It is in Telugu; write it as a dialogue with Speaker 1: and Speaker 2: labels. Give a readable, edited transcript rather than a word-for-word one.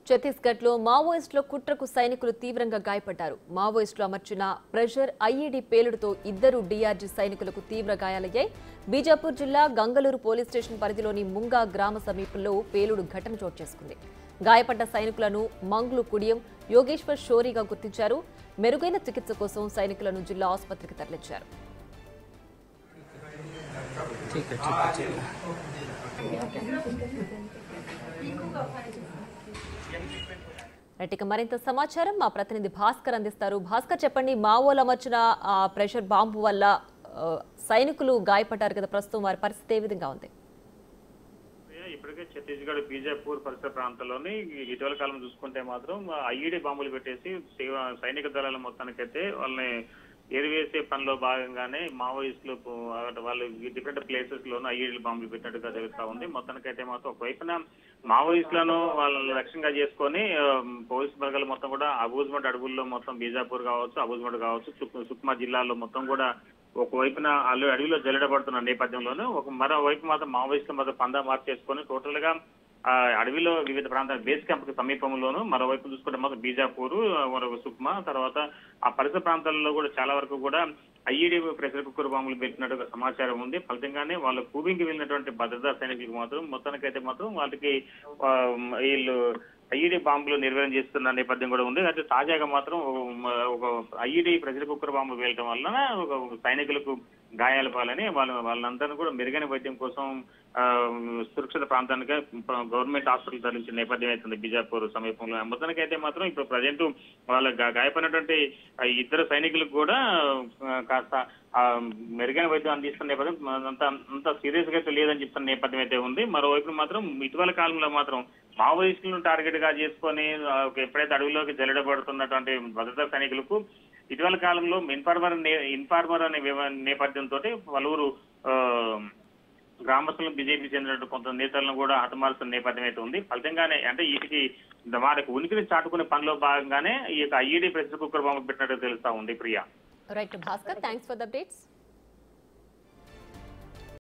Speaker 1: ఛత్తీస్గఢ్లో మావోయిస్టుల కుట్రకు సైనికులు తీవ్రంగా గాయపడ్డారు. మావోయిస్టులు అమర్చిన ప్రెషర్ ఐఈడీ పేలుడుతో ఇద్దరు డీఆర్జీ సైనికులకు తీవ్ర గాయాలయ్యాయి. బీజాపూర్ జిల్లా గంగలూరు పోలీస్ స్టేషన్ పరిధిలోని ముంగా గ్రామ సమీపంలో పేలుడు ఘటన చోటు చేసుకుంది. గాయపడ్డ సైనికులను మంగ్లు కుడియం, యోగేశ్వర్ షోరీగా గుర్తించారు. మెరుగైన చికిత్స కోసం సైనికులను జిల్లా ఆసుపత్రికి తరలించారు. ఇక మరింత సమాచారం మా ప్రతినిధి భాస్కర్ అందిస్తారు. భాస్కర్, చెప్పండి, మావోలు అమర్చిన ప్రెషర్ బాంబు వల్ల సైనికులు గాయపడ్డారు కదా, ప్రస్తుతం వారి పరిస్థితి ఏ విధంగా ఉంది?
Speaker 2: ఇప్పటికే ఛత్తీస్గఢ్ బీజాపూర్ పరిసర ప్రాంతాల్లోని ఇటీవల కాలం చూసుకుంటే మాత్రం ఐఈడీ బాంబులు పెట్టేసి సైనిక దళాల మొత్తానికైతే వాళ్ళని ఏరివేసే పనిలో భాగంగానే మావోయిస్టులు వాళ్ళు డిఫరెంట్ ప్లేసెస్ లోనూ ఐఈడీ బాంబులు పెట్టినట్టుగా తెలుస్తా ఉంది. మొత్తానికైతే మాత్రం ఒకవైపున మావోయిస్టులను వాళ్ళని లక్ష్యంగా చేసుకొని పోలీసు బలగాలు మొత్తం కూడా అబూజ్మడ్ అడవుల్లో మొత్తం బీజాపూర్ కావచ్చు, అబూజ్మడ్ కావచ్చు, సుక్మా జిల్లాలో మొత్తం కూడా ఒకవైపున అడవిలో జల్లెడబడుతున్న నేపథ్యంలోనూ మరోవైపు మాత్రం మావోయిస్టులు మాత్రం పందా మార్చేసుకొని టోటల్ గా అడవిలో వివిధ ప్రాంతాల బేస్ క్యాంప్ కి సమీపంలోనూ మరోవైపు చూసుకుంటే మాత్రం బీజాపూర్, మరొక సుక్మా, తర్వాత ఆ పరిసర ప్రాంతాల్లో కూడా చాలా వరకు కూడా ఐఈడీ ప్రెషర్ కుక్కర్ బాంబులు పెట్టినట్టుగా సమాచారం ఉంది. ఫలితంగానే వాళ్ళు కూబింగ్ కి వెళ్ళినటువంటి భద్రతా సైనికులకు మాత్రం మొత్తానికైతే మాత్రం వాళ్ళకి వీళ్ళు ఐఈడీ బాంబులు నిర్వహణ చేస్తున్న నేపథ్యం కూడా ఉంది. అయితే తాజాగా మాత్రం ఒక ఐఈడీ ప్రెషర్ కుక్కర్ బాంబులు వేయడం వలన ఒక సైనికులకు గాయాలు పాలని వాళ్ళందరూ కూడా మెరుగైన వైద్యం కోసం సురక్షిత ప్రాంతానికి గవర్నమెంట్ హాస్పిటల్ తరలించిన నేపథ్యం అవుతుంది బీజాపూర్ సమీపంలో. మొత్తానికి అయితే మాత్రం ఇప్పుడు ప్రజెంట్ వాళ్ళ గాయపడినటువంటి ఇద్దరు సైనికులకు కూడా కాస్త మెరుగైన వైద్యం అందిస్తున్న నేపథ్యం అంత సీరియస్ గా అయితే లేదని చెప్తున్న నేపథ్యం అయితే ఉంది. మరోవైపు మాత్రం ఇటీవల కాలంలో మాత్రం మావోయిస్టులను టార్గెట్ గా చేసుకొని ఎప్పుడైతే అడవిలోకి జల్లెడబడుతున్నటువంటి భద్రతా సైనికులకు ఇటీవల కాలంలో ఇన్ఫార్మర్ అనే నేపథ్యంతో పలువురు గ్రామస్తులను బీజేపీ చెందినట్టు కొంత నేతలను కూడా హతమారుస్తున్న నేపథ్యం అయితే ఉంది. ఫలితంగానే అంటే వీటికి వారికి ఉనికిని చాటుకునే పనిలో భాగంగానే ఈ యొక్క ఐఈడీ ప్రెషర్ కుక్కర్ బాంబు పెట్టినట్టు తెలుస్తా ఉంది. Priya.
Speaker 1: Right Bhaskar, thanks for the updates.